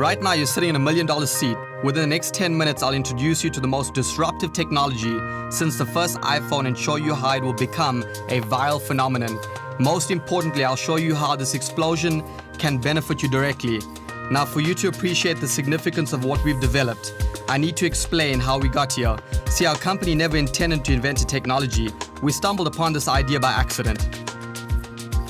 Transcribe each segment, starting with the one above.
Right now, you're sitting in $1 million seat. Within the next 10 minutes, I'll introduce you to the most disruptive technology since the first iPhone and show you how it will become a viral phenomenon. Most importantly, I'll show you how this explosion can benefit you directly. Now, for you to appreciate the significance of what we've developed, I need to explain how we got here. See, our company never intended to invent a technology. We stumbled upon this idea by accident.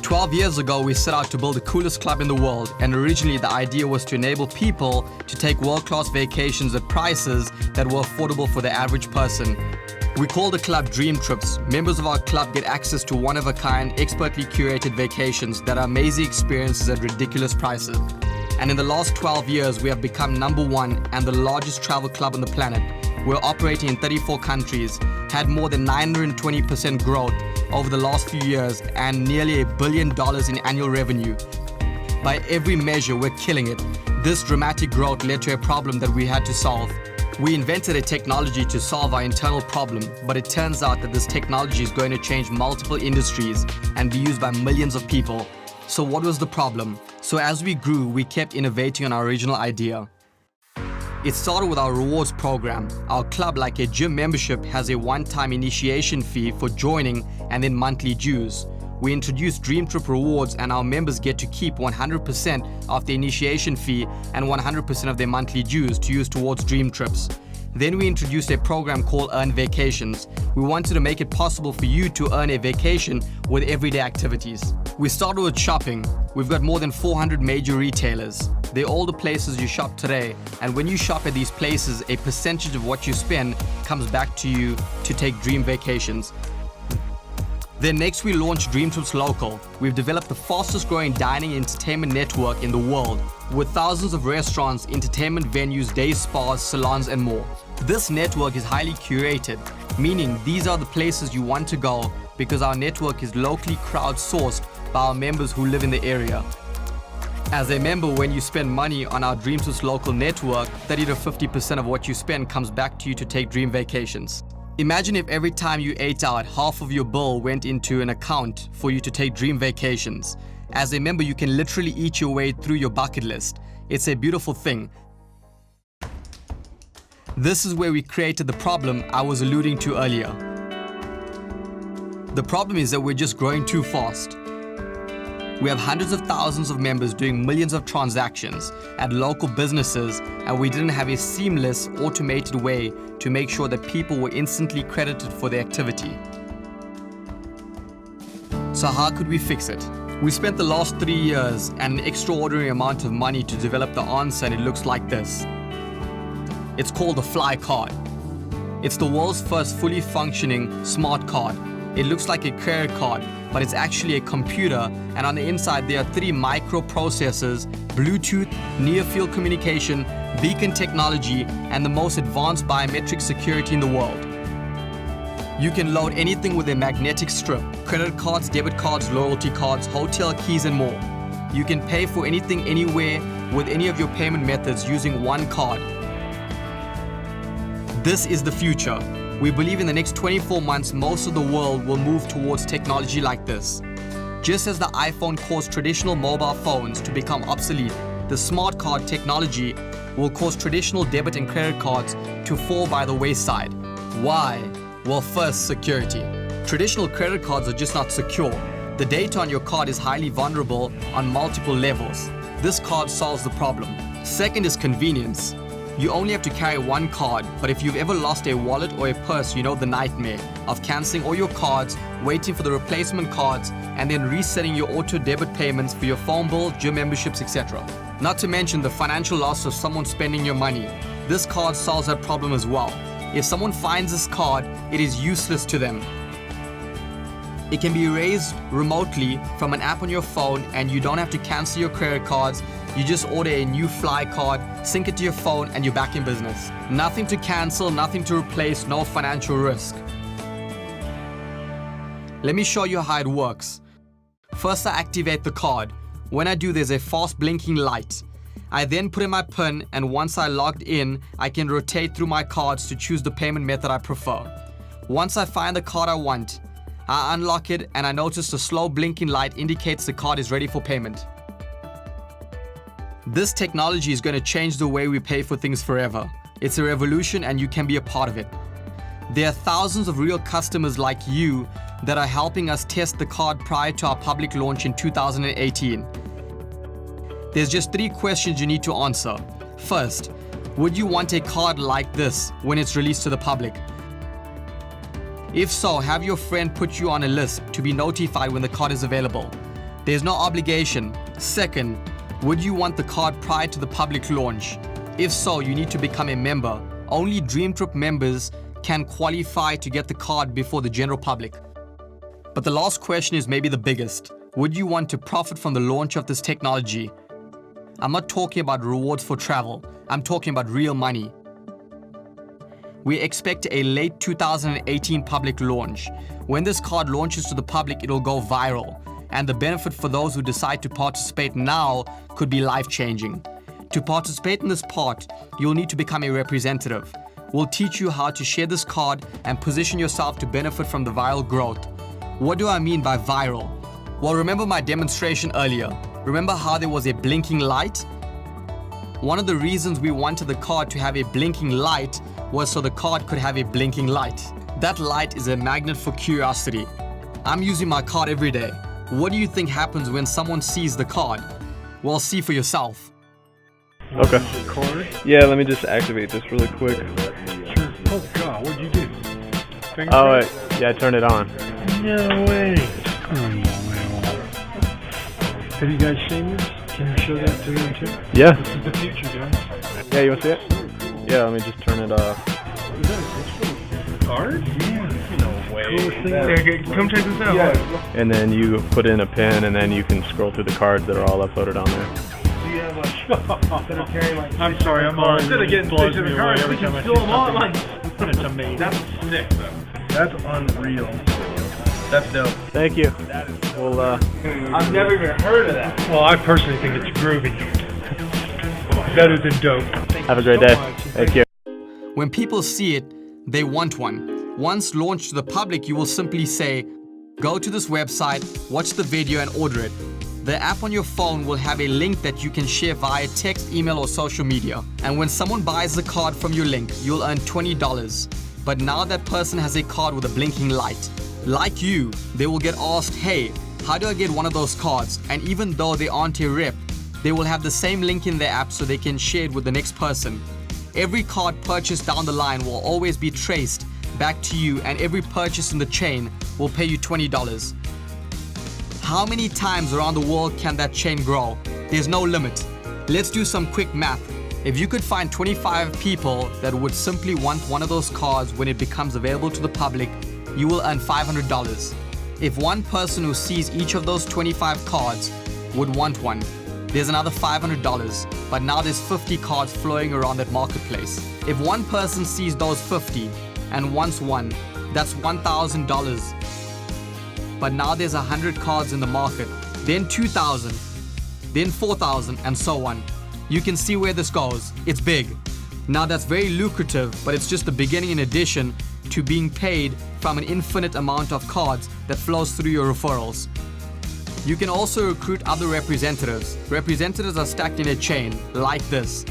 12 years ago, we set out to build the coolest club in the world, and originally the idea was to enable people to take world-class vacations at prices that were affordable for the average person. We call the club Dream Trips. Members of our club get access to one-of-a-kind, expertly curated vacations that are amazing experiences at ridiculous prices. And in the last 12 years, we have become #1 and the largest travel club on the planet. We're operating in 34 countries, had more than 920% growth over the last few years, and nearly $1 billion in annual revenue. By every measure, we're killing it. This dramatic growth led to a problem that we had to solve. We invented a technology to solve our internal problem, but it turns out that this technology is going to change multiple industries and be used by millions of people. So what was the problem? So as we grew, we kept innovating on our original idea. It started with our rewards program. Our club, like a gym membership, has a one-time initiation fee for joining and then monthly dues. We introduced Dream Trip Rewards, and our members get to keep 100% of the initiation fee and 100% of their monthly dues to use towards Dream Trips. Then we introduced a program called Earn Vacations. We wanted to make it possible for you to earn a vacation with everyday activities. We started with shopping. We've got more than 400 major retailers. They're all the places you shop today, and when you shop at these places, a percentage of what you spend comes back to you to take dream vacations. Then next we launched Dream Trips Local. We've developed the fastest growing dining entertainment network in the world, with thousands of restaurants, entertainment venues, day spas, salons, and more. This network is highly curated, meaning these are the places you want to go because our network is locally crowdsourced by our members who live in the area. As a member, when you spend money on our Dream Trips Local network, 30 to 50% of what you spend comes back to you to take dream vacations. Imagine if every time you ate out, half of your bill went into an account for you to take dream vacations. As a member, you can literally eat your way through your bucket list. It's a beautiful thing. This is where we created the problem I was alluding to earlier. The problem is that we're just growing too fast. We have hundreds of thousands of members doing millions of transactions at local businesses, and we didn't have a seamless, automated way to make sure that people were instantly credited for the activity. So how could we fix it? We spent the last 3 years and an extraordinary amount of money to develop the answer, and it looks like this. It's called the Flye card. It's the world's first fully functioning smart card. It looks like a credit card, but it's actually a computer, and on the inside there are 3 microprocessors, Bluetooth, near-field communication, beacon technology, and the most advanced biometric security in the world. You can load anything with a magnetic strip: credit cards, debit cards, loyalty cards, hotel keys, and more. You can pay for anything anywhere with any of your payment methods using one card. This is the future. We believe in the next 24 months, most of the world will move towards technology like this. Just as the iPhone caused traditional mobile phones to become obsolete, the smart card technology will cause traditional debit and credit cards to fall by the wayside. Why? Well, first, security. Traditional credit cards are just not secure. The data on your card is highly vulnerable on multiple levels. This card solves the problem. Second is convenience. You only have to carry one card, but if you've ever lost a wallet or a purse, you know the nightmare of cancelling all your cards, waiting for the replacement cards, and then resetting your auto debit payments for your phone bill, gym memberships, etc. Not to mention the financial loss of someone spending your money. This card solves that problem as well. If someone finds this card, it is useless to them. It can be erased remotely from an app on your phone, and you don't have to cancel your credit cards. You just order a new Flye card, sync it to your phone, and you're back in business. Nothing to cancel, nothing to replace, no financial risk. Let me show you how it works. First, I activate the card. When I do, there's a fast blinking light. I then put in my PIN, and once I logged in, I can rotate through my cards to choose the payment method I prefer. Once I find the card I want, I unlock it, and I notice the slow blinking light indicates the card is ready for payment. This technology is going to change the way we pay for things forever. It's a revolution and you can be a part of it. There are thousands of real customers like you that are helping us test the card prior to our public launch in 2018. There's just 3 questions you need to answer. First, would you want a card like this when it's released to the public? If so, have your friend put you on a list to be notified when the card is available. There's no obligation. Second, would you want the card prior to the public launch? If so, you need to become a member. Only Dream Trip members can qualify to get the card before the general public. But the last question is maybe the biggest. Would you want to profit from the launch of this technology? I'm not talking about rewards for travel. I'm talking about real money. We expect a late 2018 public launch. When this card launches to the public, it'll go viral. And the benefit for those who decide to participate now could be life-changing. To participate in this part, you'll need to become a representative. We'll teach you how to share this card and position yourself to benefit from the viral growth. What do I mean by viral? Well, remember my demonstration earlier. Remember how there was a blinking light? One of the reasons we wanted the card to have a blinking light was so the card could have a blinking light. That light is a magnet for curiosity. I'm using my card every day. What do you think happens when someone sees the card? Well, see for yourself. Okay. Yeah, let me just activate this really quick. Sure. Oh God, what'd you do? Oh, wait. Yeah, I turned it on. No way. Come on. Have you guys seen this? Can you show that to them too? Yeah. This is the future, guys. Yeah, you want to see it? Yeah, let me just turn it off. Is that a card? Yeah. No way. Coolest thing. Okay, come check this out. Yeah. And then you put in a pin, and then you can scroll through the cards that are all uploaded on there. Do you have like, I'm sorry, I'm all instead of getting pictures of the cards, we can still them all like. That's amazing. That's sick, though. That's unreal. That's dope. Thank you. Well, I've never even heard of that. Well, I personally think it's groovy. Better than dope. have a great day. Thank you. When people see it, they want one. Once launched to the public, you will simply say, go to this website, watch the video and order it. The app on your phone will have a link that you can share via text, email or social media. And when someone buys the card from your link, you'll earn $20. But now that person has a card with a blinking light. Like you, they will get asked, hey, how do I get one of those cards? And even though they aren't a rep, they will have the same link in their app so they can share it with the next person. Every card purchased down the line will always be traced back to you, and every purchase in the chain will pay you $20. How many times around the world can that chain grow? There's no limit. Let's do some quick math. If you could find 25 people that would simply want one of those cards when it becomes available to the public, you will earn $500. If one person who sees each of those 25 cards would want one, there's another $500, but now there's 50 cards flowing around that marketplace. If one person sees those 50 and wants one, that's $1,000. But now there's 100 cards in the market, then 2,000, then 4,000, and so on. You can see where this goes. It's big. Now that's very lucrative, but it's just the beginning in addition to being paid from an infinite amount of cards that flows through your referrals. You can also recruit other representatives. Representatives are stacked in a chain, like this.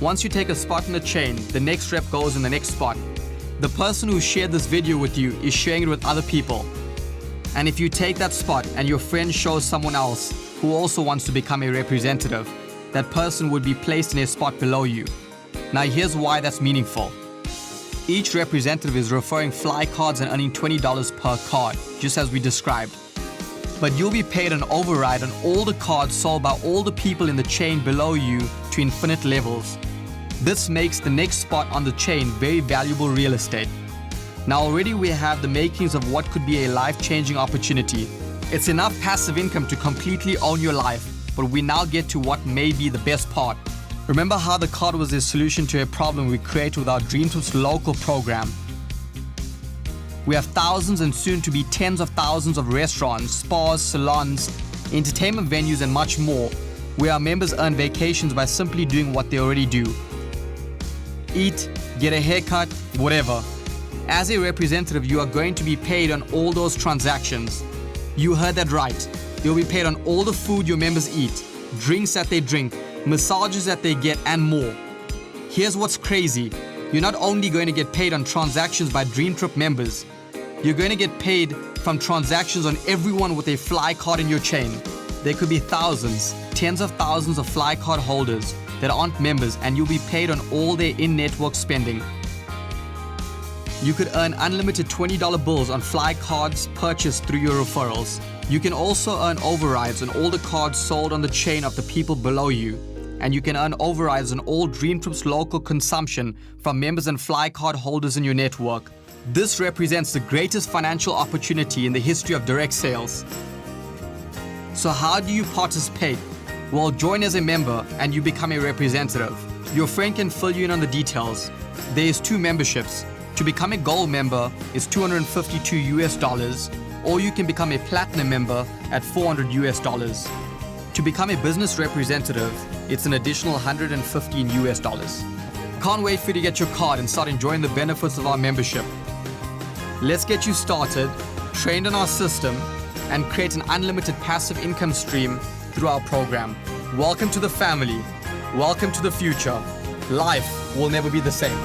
Once you take a spot in the chain, the next rep goes in the next spot. The person who shared this video with you is sharing it with other people. And if you take that spot and your friend shows someone else who also wants to become a representative, that person would be placed in a spot below you. Now here's why that's meaningful. Each representative is referring Flye cards and earning $20 per card, just as we described. But you'll be paid an override on all the cards sold by all the people in the chain below you to infinite levels. This makes the next spot on the chain very valuable real estate. Now already we have the makings of what could be a life-changing opportunity. It's enough passive income to completely own your life, but we now get to what may be the best part. Remember how the card was a solution to a problem we created with our Dream Trips local program. We have thousands and soon to be tens of thousands of restaurants, spas, salons, entertainment venues and much more, where our members earn vacations by simply doing what they already do. Eat, get a haircut, whatever. As a representative, you are going to be paid on all those transactions. You heard that right. You'll be paid on all the food your members eat. drinks that they drink, massages that they get, and more. Here's what's crazy. You're not only going to get paid on transactions by Dream Trip members, you're going to get paid from transactions on everyone with a Flye card in your chain. There could be thousands, tens of thousands of Flye card holders that aren't members, and you'll be paid on all their in-network spending. You could earn unlimited $20 bills on Flye cards purchased through your referrals. You can also earn overrides on all the cards sold on the chain of the people below you. And you can earn overrides on all Dream Trip's local consumption from members and Flye card holders in your network. This represents the greatest financial opportunity in the history of direct sales. So how do you participate? Well, join as a member and you become a representative. Your friend can fill you in on the details. There's 2 memberships. To become a gold member is $252 or you can become a platinum member at $400. To become a business representative, it's an additional $115. Can't wait for you to get your card and start enjoying the benefits of our membership. Let's get you started, trained on our system, and create an unlimited passive income stream through our program. Welcome to the family. Welcome to the future. Life will never be the same.